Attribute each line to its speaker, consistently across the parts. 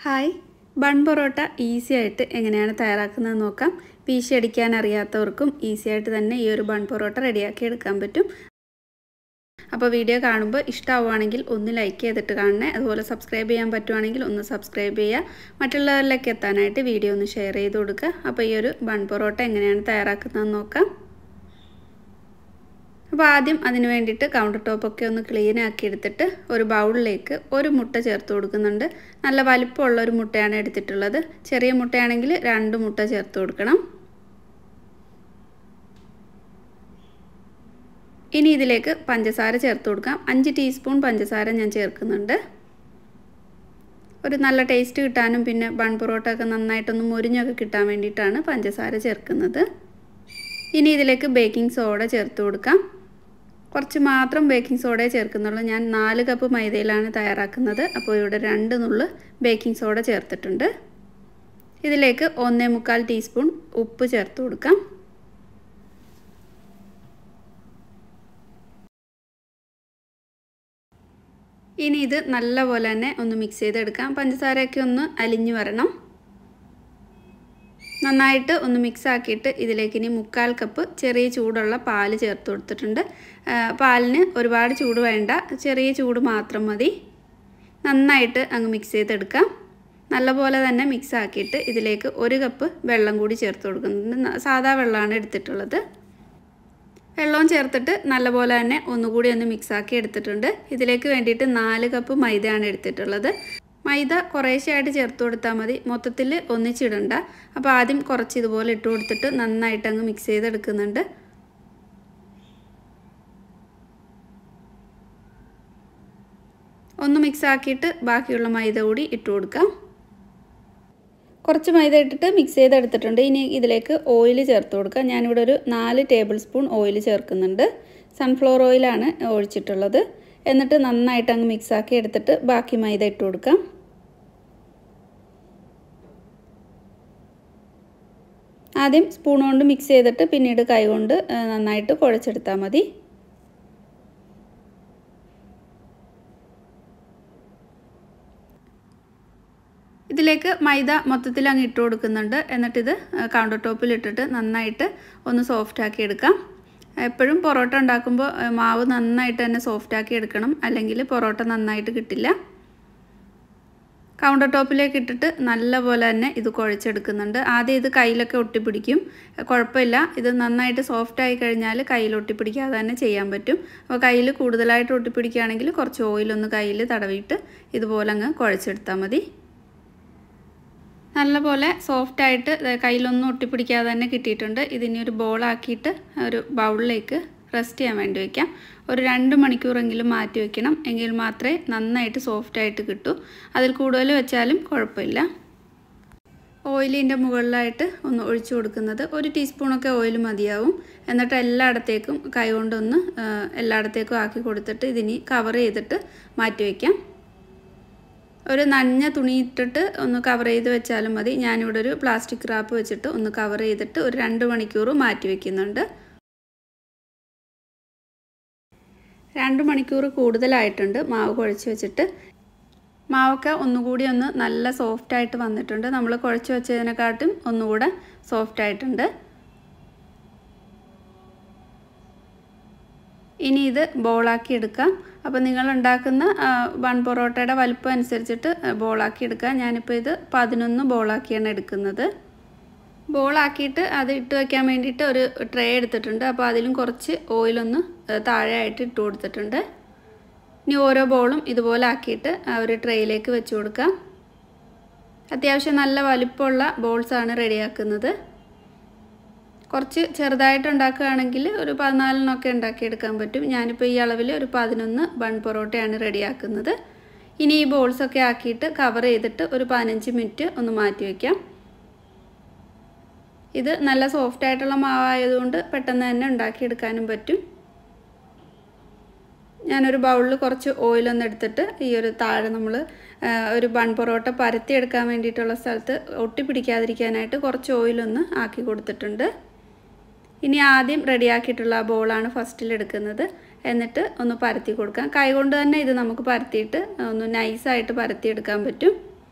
Speaker 1: Hi bun parotta easy ആയിട്ട് എങ്ങനെയാണ് തയ്യാറാക്കുന്നത് നോക്കാം. വീശി അടിക്കാൻ അറിയാത്തവർക്കും ഈസി ആയിട്ട് തന്നെ ഈ ഒരു ബൺ പൊറോട്ട റെഡിയാക്കി എടുക്കാൻ പറ്റും. അപ്പോൾ വീഡിയോ കാണുമ്പോൾ ഇഷ്ടമാവുകയാണെങ്കിൽ ഒന്ന് ലൈക്ക് ചെയ്തിട്ട് കാണണേ. അതുപോലെ സബ്സ്ക്രൈബ് ചെയ്യാൻ പറ്റുവാണെങ്കിൽ ഒന്ന് സബ്സ്ക്രൈബ് ചെയ്യുക. മറ്റുള്ളവരിലേക്ക് എത്താനായിട്ട് വീഡിയോ ഒന്ന് ഷെയർ ചെയ്ത് കൊടുക്കുക. അപ്പോൾ ഈ ഒരു ബൺ പൊറോട്ട എങ്ങനെയാണ് തയ്യാറാക്കുന്നതെന്ന് നോക്കാം. അപ്പോൾ ആദ്യം അതിന് വേണ്ടിയിട്ട് കൗണ്ടർ ടോപ്പൊക്കെ ഒന്ന് ക്ലീൻ ആക്കി എടുത്തിട്ട് ഒരു ബൗളിലേക്ക് ഒരു മുട്ട ചേർത്ത് കൊടുക്കുന്നുണ്ട്. നല്ല വലിപ്പമുള്ള ഒരു മുട്ടയാണ് എടുത്തിട്ടുള്ളത്. ചെറിയ മുട്ടയാണെങ്കിൽ 2 മുട്ട ചേർത്ത് കൊടുക്കണം. ഇനി ഇതിലേക്ക് പഞ്ചസാര ചേർത്ത് കൊടുക്കാം. 5 ടീസ്പൂൺ പഞ്ചസാര ഞാൻ ചേർക്കുന്നുണ്ട്. ഒരു നല്ല ടേസ്റ്റ് കിട്ടാനും പിന്നെ ബൺ പൊറോട്ട ഒക്കെ നന്നായിട്ടൊന്ന് മുരിഞ്ഞൊക്കെ കിട്ടാൻ വേണ്ടിയിട്ടാണ് പഞ്ചസാര ചേർക്കുന്നത്. ഇനി ഇതിലേക്ക് ബേക്കിംഗ് സോഡ ചേർത്ത് കൊടുക്കാം. കുറച്ച് മാത്രം ബേക്കിംഗ് സോഡയെ ചേർക്കുന്നുള്ളൂ. ഞാൻ 4 കപ്പ് മൈദയിലാണ് തയ്യാറാക്കുന്നത്. അപ്പോൾ ഇവിടെ 2 നുള്ള് ബേക്കിംഗ് സോഡ ചേർത്തിട്ടുണ്ട്. ഇതിലേക്ക് 1.25 ടീസ്പൂൺ ഉപ്പ് ചേർത്ത് കൊടുക്കാം. ഇനി ഇത് നല്ലപോലെ തന്നെ ഒന്ന് മിക്സ് ചെയ്തെടുക്കാം. പഞ്ചസാരയൊക്കെ ഒന്ന് അലിഞ്ഞു വരണം. നന്നായിട്ട് ഒന്ന് മിക്സ് ആക്കിയിട്ട് ഇതിലേക്ക് ഇനി 1/4 കപ്പ് ചെറിയ ചൂടുള്ള പാല് ചേർത്ത് കൊടുത്തിട്ടുണ്ട്. പാലിന് ഒരുപാട് ചൂട് വേണ്ട, ചെറിയ ചൂട് മാത്രം മതി. നന്നായിട്ട് അങ്ങ് മിക്സ് ചെയ്തെടുക്കാം. നല്ലപോലെ തന്നെ മിക്സ് ആക്കിയിട്ട് ഇതിലേക്ക് 1 കപ്പ് വെള്ളം കൂടി ചേർത്ത് കൊടുക്കുന്നുണ്ട്. സാധാ വെള്ളമാണ് എടുത്തിട്ടുള്ളത്. വെള്ളവും ചേർത്തിട്ട് നല്ലപോലെ തന്നെ ഒന്നുകൂടി ഒന്ന് മിക്സ് ആക്കി എടുത്തിട്ടുണ്ട്. ഇതിലേക്ക് വേണ്ടിയിട്ട് 4 കപ്പ് മൈദയാണ് എടുത്തിട്ടുള്ളത്. മൈദ കുറേശ്ശെയായിട്ട് ചേർത്ത് കൊടുത്താൽ മതി, മൊത്തത്തിൽ ഒന്നിച്ചിടണ്ട. അപ്പോൾ ആദ്യം കുറച്ച് ഇതുപോലെ ഇട്ട് കൊടുത്തിട്ട് നന്നായിട്ട് അങ്ങ് മിക്സ് ചെയ്തെടുക്കുന്നുണ്ട്. ഒന്ന് മിക്സ് ആക്കിയിട്ട് ബാക്കിയുള്ള മൈദ കൂടി ഇട്ട് കൊടുക്കാം. കുറച്ച് മൈദ ഇട്ടിട്ട് മിക്സ് ചെയ്തെടുത്തിട്ടുണ്ട്. ഇനി ഇതിലേക്ക് ഓയിൽ ചേർത്ത് കൊടുക്കാം. ഞാനിവിടെ ഒരു 4 ടേബിൾ സ്പൂൺ ഓയിൽ ചേർക്കുന്നുണ്ട്. സൺഫ്ലവർ ഓയിലാണ് ഒഴിച്ചിട്ടുള്ളത്. എന്നിട്ട് നന്നായിട്ട് അങ്ങ് മിക്സ് ആക്കി എടുത്തിട്ട് ബാക്കി മൈദ ഇട്ട് കൊടുക്കാം. ആദ്യം സ്പൂൺ കൊണ്ട് മിക്സ് ചെയ്തിട്ട് പിന്നീട് കൈ കൊണ്ട് നന്നായിട്ട് കുഴച്ചെടുത്താൽ മതി. ഇതിലേക്ക് മൈദ മൊത്തത്തിൽ അങ്ങ് ഇട്ട് കൊടുക്കുന്നുണ്ട്. എന്നിട്ടിത് കൗണ്ടർ ടോപ്പിൽ ഇട്ടിട്ട് നന്നായിട്ട് ഒന്ന് സോഫ്റ്റാക്കി എടുക്കാം. എപ്പോഴും പൊറോട്ട ഉണ്ടാക്കുമ്പോൾ മാവ് നന്നായിട്ട് തന്നെ സോഫ്റ്റാക്കി എടുക്കണം, അല്ലെങ്കിൽ പൊറോട്ട നന്നായിട്ട് കിട്ടില്ല. കൗണ്ടർ ടോപ്പിലേക്ക് ഇട്ടിട്ട് നല്ലപോലെ തന്നെ ഇത് കുഴച്ചെടുക്കുന്നുണ്ട്. ആദ്യം ഇത് കയ്യിലൊക്കെ ഒട്ടിപ്പിടിക്കും, കുഴപ്പമില്ല. ഇത് നന്നായിട്ട് സോഫ്റ്റായി കഴിഞ്ഞാൽ കയ്യിൽ ഒട്ടിപ്പിടിക്കാതെ തന്നെ ചെയ്യാൻ പറ്റും. അപ്പോൾ കയ്യിൽ കൂടുതലായിട്ട് ഒട്ടിപ്പിടിക്കുകയാണെങ്കിൽ കുറച്ച് ഓയിലൊന്ന് കയ്യിൽ തടവിയിട്ട് ഇതുപോലെ അങ്ങ് കുഴച്ചെടുത്താൽ മതി. നല്ലപോലെ സോഫ്റ്റായിട്ട് കയ്യിലൊന്നും ഒട്ടിപ്പിടിക്കാതെ തന്നെ കിട്ടിയിട്ടുണ്ട്. ഇതിനി ഒരു ബോളാക്കിയിട്ട് ഒരു ബൗളിലേക്ക് റെസ്റ്റ് ചെയ്യാൻ വേണ്ടി വയ്ക്കാം. ഒരു 2 മണിക്കൂറെങ്കിലും മാറ്റി വയ്ക്കണം. എങ്കിൽ മാത്രമേ നന്നായിട്ട് സോഫ്റ്റായിട്ട് കിട്ടൂ. അതിൽ കൂടുതൽ വെച്ചാലും കുഴപ്പമില്ല. ഓയിലിൻ്റെ മുകളിലായിട്ട് ഒന്ന് ഒഴിച്ചു കൊടുക്കുന്നത് 1 ടീസ്പൂണൊക്കെ ഓയിൽ മതിയാവും. എന്നിട്ട് എല്ലായിടത്തേക്കും കൈ കൊണ്ടൊന്ന് എല്ലായിടത്തേക്കും ആക്കി കൊടുത്തിട്ട് ഇതിനി കവർ ചെയ്തിട്ട് മാറ്റി വയ്ക്കാം. ഒരു നനഞ്ഞ തുണി ഇട്ടിട്ട് ഒന്ന് കവർ ചെയ്ത് വെച്ചാലും മതി. ഞാനിവിടെ ഒരു പ്ലാസ്റ്റിക് റാപ്പ് വെച്ചിട്ട് ഒന്ന് കവർ ചെയ്തിട്ട് ഒരു 2 മണിക്കൂർ മാറ്റി വയ്ക്കുന്നുണ്ട്. 2 മണിക്കൂർ കൂടുതലായിട്ടുണ്ട് മാവ് കുഴച്ച് വെച്ചിട്ട്. മാവൊക്കെ ഒന്നുകൂടി ഒന്ന് നല്ല സോഫ്റ്റായിട്ട് വന്നിട്ടുണ്ട്. നമ്മൾ കുഴച്ച് വെച്ചതിനെക്കാട്ടും ഒന്നുകൂടെ സോഫ്റ്റായിട്ടുണ്ട്. ഇനി ഇത് ബോളാക്കി എടുക്കാം. അപ്പോൾ നിങ്ങൾ ഉണ്ടാക്കുന്ന ബൺ പൊറോട്ടയുടെ വലുപ്പം അനുസരിച്ചിട്ട് ബോളാക്കി എടുക്കാം. ഞാനിപ്പോൾ ഇത് 11 ബോളാക്കിയാണ് എടുക്കുന്നത്. ബോളാക്കിയിട്ട് അത് ഇട്ട് വയ്ക്കാൻ വേണ്ടിയിട്ട് ഒരു ട്രേ എടുത്തിട്ടുണ്ട്. അപ്പോൾ അതിലും കുറച്ച് ഓയിലൊന്ന് താഴെയായിട്ട് ഇട്ട് കൊടുത്തിട്ടുണ്ട്. ഇനി ഓരോ ബോളും ഇതുപോലെ ആക്കിയിട്ട് ഒരു ട്രേയിലേക്ക് വെച്ച് കൊടുക്കാം. അത്യാവശ്യം നല്ല വലിപ്പമുള്ള ബോൾസാണ് റെഡിയാക്കുന്നത്. കുറച്ച് ചെറുതായിട്ട് ഉണ്ടാക്കുകയാണെങ്കിൽ ഒരു 14 ഉണ്ടാക്കിയെടുക്കാൻ പറ്റും. ഞാനിപ്പോൾ ഈ അളവിൽ ഒരു 11 ബൺ പൊറോട്ടയാണ് റെഡിയാക്കുന്നത്. ഇനി ഈ ബോൾസൊക്കെ ആക്കിയിട്ട് കവർ ചെയ്തിട്ട് ഒരു 15 മിനിറ്റ് ഒന്ന് മാറ്റി വയ്ക്കാം. ഇത് നല്ല സോഫ്റ്റായിട്ടുള്ള മാവായതുകൊണ്ട് പെട്ടെന്ന് തന്നെ ഉണ്ടാക്കിയെടുക്കാനും പറ്റും. ഞാനൊരു ബൗളിൽ കുറച്ച് ഓയിലൊന്ന് എടുത്തിട്ട് ഈ ഒരു താഴെ നമ്മൾ ഒരു ബൺ പൊറോട്ട പരത്തിയെടുക്കാൻ വേണ്ടിയിട്ടുള്ള സ്ഥലത്ത് ഒട്ടിപ്പിടിക്കാതിരിക്കാനായിട്ട് കുറച്ച് ഓയിലൊന്ന് ആക്കി കൊടുത്തിട്ടുണ്ട്. ഇനി ആദ്യം റെഡിയാക്കിയിട്ടുള്ള ബോളാണ് ഫസ്റ്റിൽ എടുക്കുന്നത്. എന്നിട്ട് ഒന്ന് പരത്തി കൊടുക്കാം. കൈ കൊണ്ട് തന്നെ ഇത് നമുക്ക് പരത്തിയിട്ട് ഒന്ന് നൈസായിട്ട് പരത്തിയെടുക്കാൻ പറ്റും.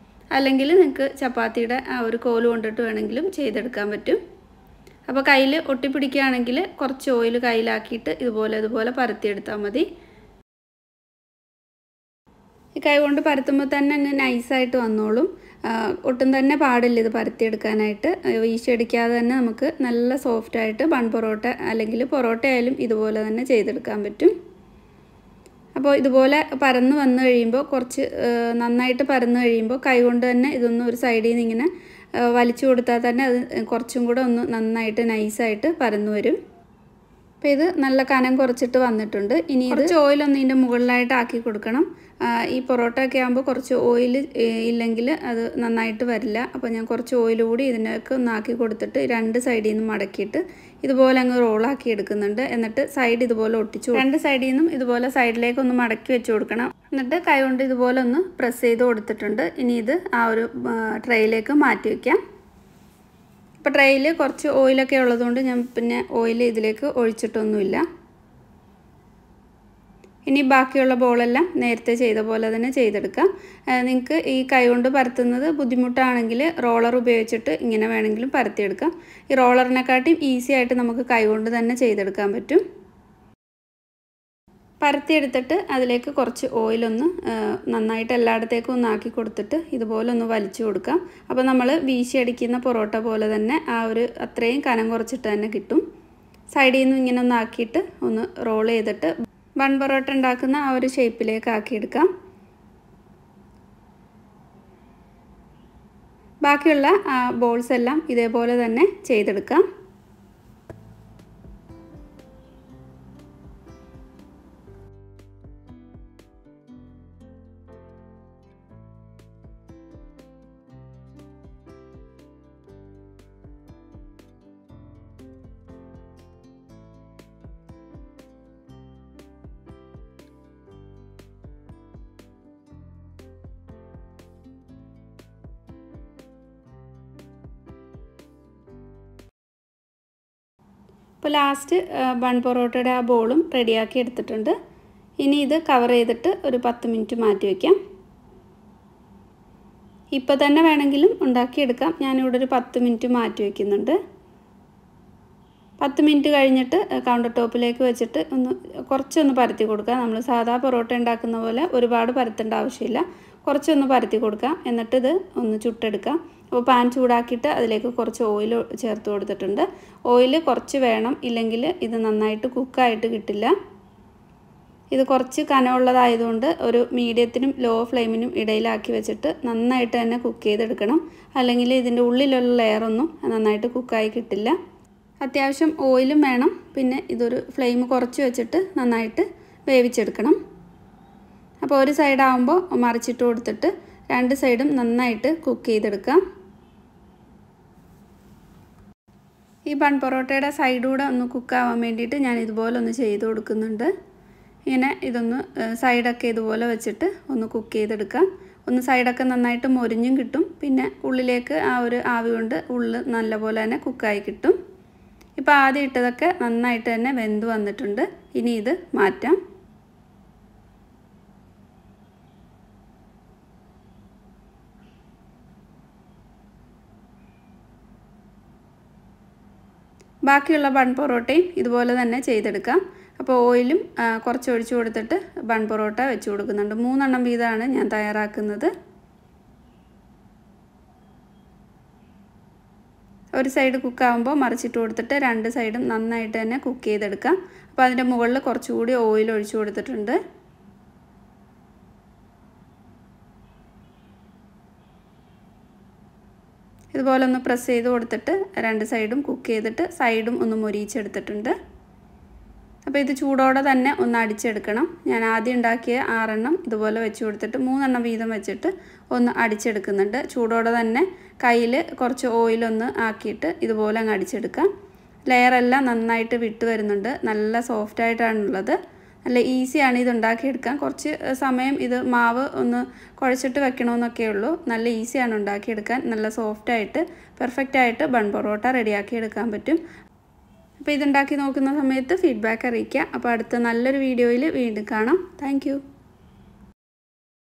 Speaker 1: അല്ലെങ്കിൽ നിങ്ങൾക്ക് ചപ്പാത്തിയുടെ ആ ഒരു കോല് കൊണ്ടിട്ട് വേണമെങ്കിലും ചെയ്തെടുക്കാൻ പറ്റും. അപ്പോൾ കയ്യിൽ ഒട്ടിപ്പിടിക്കുകയാണെങ്കിൽ കുറച്ച് ഓയിൽ കയ്യിലാക്കിയിട്ട് ഇതുപോലെ പരത്തിയെടുത്താൽ മതി. ഈ കൈ കൊണ്ട് പരത്തുമ്പോൾ തന്നെ അങ്ങ് നൈസായിട്ട് വന്നോളും. ഒട്ടും തന്നെ പാടില്ല ഇത് പരത്തിയെടുക്കാനായിട്ട്. വീശിയടിക്കാതെ തന്നെ നമുക്ക് നല്ല സോഫ്റ്റായിട്ട് ബൺ പൊറോട്ട അല്ലെങ്കിൽ പൊറോട്ട ആയാലും ഇതുപോലെ തന്നെ ചെയ്തെടുക്കാൻ പറ്റും. അപ്പോൾ ഇതുപോലെ പരന്ന് വന്നു കഴിയുമ്പോൾ കുറച്ച് നന്നായിട്ട് പരന്ന് കഴിയുമ്പോൾ കൈ കൊണ്ട് തന്നെ ഇതൊന്ന് ഒരു സൈഡിൽ നിന്ന് ഇങ്ങനെ വലിച്ചു കൊടുത്താൽ തന്നെ അത് കുറച്ചും കൂടെ ഒന്ന് നന്നായിട്ട് നൈസായിട്ട് പരന്നു വരും. അപ്പോൾ ഇത് നല്ല കനം കുറച്ചിട്ട് വന്നിട്ടുണ്ട്. ഇനി കുറച്ച് ഓയിലൊന്ന് ഇതിൻ്റെ മുകളിലായിട്ട് ആക്കി കൊടുക്കണം. ഈ പൊറോട്ട ഒക്കെ ആകുമ്പോൾ കുറച്ച് ഓയിൽ ഇല്ലെങ്കിൽ അത് നന്നായിട്ട് വരില്ല. അപ്പോൾ ഞാൻ കുറച്ച് ഓയിൽ കൂടി ഇതിനൊക്കെ ഒന്ന് ആക്കി കൊടുത്തിട്ട് രണ്ട് സൈഡിൽ നിന്നും മടക്കിയിട്ട് ഇതുപോലെ അങ്ങ് റോളാക്കി എടുക്കുന്നുണ്ട്. എന്നിട്ട് സൈഡ് ഇതുപോലെ ഒട്ടിച്ചു, രണ്ട് സൈഡിൽ നിന്നും ഇതുപോലെ സൈഡിലേക്ക് ഒന്ന് മടക്കി വെച്ച് കൊടുക്കണം. എന്നിട്ട് കൈ കൊണ്ട് ഇതുപോലെ ഒന്ന് പ്രസ് ചെയ്ത് കൊടുത്തിട്ടുണ്ട്. ഇനി ഇത് ആ ഒരു ട്രേയിലേക്ക് മാറ്റി വയ്ക്കാം. ഇപ്പോൾ ട്രേയിൽ കുറച്ച് ഓയിലൊക്കെ ഉള്ളതുകൊണ്ട് ഞാൻ പിന്നെ ഓയിൽ ഇതിലേക്ക് ഒഴിച്ചിട്ടൊന്നുമില്ല. ഇനി ബാക്കിയുള്ള ബോളെല്ലാം നേരത്തെ ചെയ്ത പോലെ തന്നെ ചെയ്തെടുക്കാം. നിങ്ങൾക്ക് ഈ കൈ കൊണ്ട് പരത്തുന്നത് ബുദ്ധിമുട്ടാണെങ്കിൽ റോളർ ഉപയോഗിച്ചിട്ട് ഇങ്ങനെ വേണമെങ്കിലും പരത്തിയെടുക്കാം. ഈ റോളറിനെക്കാട്ടിയും ഈസി ആയിട്ട് നമുക്ക് കൈ കൊണ്ട് തന്നെ ചെയ്തെടുക്കാൻ പറ്റും. പരത്തിയെടുത്തിട്ട് അതിലേക്ക് കുറച്ച് ഓയിലൊന്ന് നന്നായിട്ട് എല്ലായിടത്തേക്കും ഒന്ന് ആക്കി കൊടുത്തിട്ട് ഇതുപോലെ ഒന്ന് വലിച്ചു കൊടുക്കാം. അപ്പോൾ നമ്മൾ വീശിയടിക്കുന്ന പൊറോട്ട പോലെ തന്നെ ആ ഒരു അത്രയും കനം കുറച്ചിട്ട് തന്നെ കിട്ടും. സൈഡിൽ നിന്നും ഇങ്ങനെ ഒന്ന് ആക്കിയിട്ട് ഒന്ന് റോൾ ചെയ്തിട്ട് ബൺ പൊറോട്ട ഉണ്ടാക്കുന്ന ആ ഒരു ഷേപ്പിലേക്ക് ആക്കിയെടുക്കാം. ബാക്കിയുള്ള ബോൾസ് എല്ലാം ഇതേപോലെ തന്നെ ചെയ്തെടുക്കാം. ഇപ്പോൾ ലാസ്റ്റ് ബൺ പൊറോട്ടയുടെ ആ ബോളും റെഡിയാക്കി എടുത്തിട്ടുണ്ട്. ഇനി ഇത് കവർ ചെയ്തിട്ട് ഒരു 10 മിനിറ്റ് മാറ്റി വയ്ക്കാം. ഇപ്പോൾ തന്നെ വേണമെങ്കിലും ഉണ്ടാക്കിയെടുക്കാം. ഞാനിവിടെ ഒരു 10 മിനിറ്റ് മാറ്റി വയ്ക്കുന്നുണ്ട്. 10 മിനിറ്റ് കഴിഞ്ഞിട്ട് കൗണ്ടർ ടോപ്പിലേക്ക് വെച്ചിട്ട് കുറച്ചൊന്ന് പരത്തി കൊടുക്കുക. നമ്മൾ സാധാ പൊറോട്ട ഉണ്ടാക്കുന്ന പോലെ ഒരുപാട് പരത്തേണ്ട ആവശ്യമില്ല. കുറച്ചൊന്ന് പരത്തി കൊടുക്കാം. എന്നിട്ട് ഇത് ഒന്ന് ചുട്ടെടുക്കാം. അപ്പോൾ പാൻ ചൂടാക്കിയിട്ട് അതിലേക്ക് കുറച്ച് ഓയിൽ ചേർത്ത് കൊടുത്തിട്ടുണ്ട്. ഓയിൽ കുറച്ച് വേണം, ഇല്ലെങ്കിൽ ഇത് നന്നായിട്ട് കുക്കായിട്ട് കിട്ടില്ല. ഇത് കുറച്ച് കനമുള്ളതായതുകൊണ്ട് ഒരു മീഡിയത്തിനും ലോ ഫ്ലെയിമിനും ഇടയിലാക്കി വെച്ചിട്ട് നന്നായിട്ട് തന്നെ കുക്ക് ചെയ്തെടുക്കണം. അല്ലെങ്കിൽ ഇതിൻ്റെ ഉള്ളിലുള്ള ലെയറൊന്നും നന്നായിട്ട് കുക്കായി കിട്ടില്ല. അത്യാവശ്യം ഓയിലും വേണം. പിന്നെ ഇതൊരു ഫ്ലെയിം കുറച്ച് വെച്ചിട്ട് നന്നായിട്ട് വേവിച്ചെടുക്കണം. അപ്പോൾ ഒരു സൈഡാകുമ്പോൾ മറിച്ചിട്ട് കൊടുത്തിട്ട് രണ്ട് സൈഡും നന്നായിട്ട് കുക്ക് ചെയ്തെടുക്കാം. ഈ ബൺ പൊറോട്ടയുടെ സൈഡൂടെ ഒന്ന് കുക്കാവാൻ വേണ്ടിയിട്ട് ഞാൻ ഇതുപോലെ ഒന്ന് ചെയ്ത് കൊടുക്കുന്നുണ്ട്. ഇങ്ങനെ ഇതൊന്ന് സൈഡൊക്കെ ഇതുപോലെ വെച്ചിട്ട് ഒന്ന് കുക്ക് ചെയ്തെടുക്കാം. ഒന്ന് സൈഡൊക്കെ നന്നായിട്ട് മൊരിഞ്ഞും കിട്ടും. പിന്നെ ഉള്ളിലേക്ക് ആ ഒരു ആവി കൊണ്ട് ഉള്ളിൽ നല്ലപോലെ തന്നെ കുക്കായി കിട്ടും. ഇപ്പോൾ ആദ്യം ഇട്ടതൊക്കെ നന്നായിട്ട് തന്നെ വെന്ത് വന്നിട്ടുണ്ട്. ഇനി ഇത് മാറ്റാം. ബാക്കിയുള്ള ബൺ പൊറോട്ടയും ഇതുപോലെ തന്നെ ചെയ്തെടുക്കാം. അപ്പോൾ ഓയിലും കുറച്ച് ഒഴിച്ചു കൊടുത്തിട്ട് ബൺ പൊറോട്ട വെച്ച് കൊടുക്കുന്നുണ്ട്. 3 എണ്ണം വീതമാണ് ഞാൻ തയ്യാറാക്കുന്നത്. ഒരു സൈഡ് കുക്കാവുമ്പോൾ മറിച്ചിട്ട് കൊടുത്തിട്ട് രണ്ട് സൈഡും നന്നായിട്ട് തന്നെ കുക്ക് ചെയ്തെടുക്കാം. അപ്പോൾ അതിൻ്റെ മുകളിൽ കുറച്ചുകൂടി ഓയിൽ ഒഴിച്ചു കൊടുത്തിട്ടുണ്ട്. ഇതുപോലെ ഒന്ന് പ്രസ് ചെയ്ത് കൊടുത്തിട്ട് രണ്ട് സൈഡും കുക്ക് ചെയ്തിട്ട് സൈഡും ഒന്ന് മൊരിയിച്ചെടുത്തിട്ടുണ്ട്. അപ്പോൾ ഇത് ചൂടോടെ തന്നെ ഒന്ന് അടിച്ചെടുക്കണം. ഞാൻ ആദ്യം ഉണ്ടാക്കിയ 6 എണ്ണം ഇതുപോലെ വെച്ച് കൊടുത്തിട്ട് 3 എണ്ണം വീതം വെച്ചിട്ട് ഒന്ന് അടിച്ചെടുക്കുന്നുണ്ട്. ചൂടോടെ തന്നെ കയ്യിൽ കുറച്ച് ഓയിലൊന്ന് ആക്കിയിട്ട് ഇതുപോലെ അങ്ങ് അടിച്ചെടുക്കാം. ലെയറെല്ലാം നന്നായിട്ട് വിട്ട് വരുന്നുണ്ട്. നല്ല സോഫ്റ്റായിട്ടാണുള്ളത്. നല്ല ഈസിയാണ് ഇത് ഉണ്ടാക്കിയെടുക്കാൻ. കുറച്ച് സമയം ഇത് മാവ് ഒന്ന് കുഴച്ചിട്ട് വെക്കണമെന്നൊക്കെ ഉള്ളൂ. നല്ല ഈസിയാണ് ഉണ്ടാക്കിയെടുക്കാൻ. നല്ല സോഫ്റ്റായിട്ട് പെർഫെക്റ്റായിട്ട് ബൺ പൊറോട്ട റെഡിയാക്കിയെടുക്കാൻ പറ്റും. അപ്പോൾ ഇതുണ്ടാക്കി നോക്കുന്ന സമയത്ത് ഫീഡ്ബാക്ക് അറിയിക്കുക. അപ്പോൾ അടുത്ത നല്ലൊരു വീഡിയോയിൽ വീണ്ടും കാണാം. താങ്ക്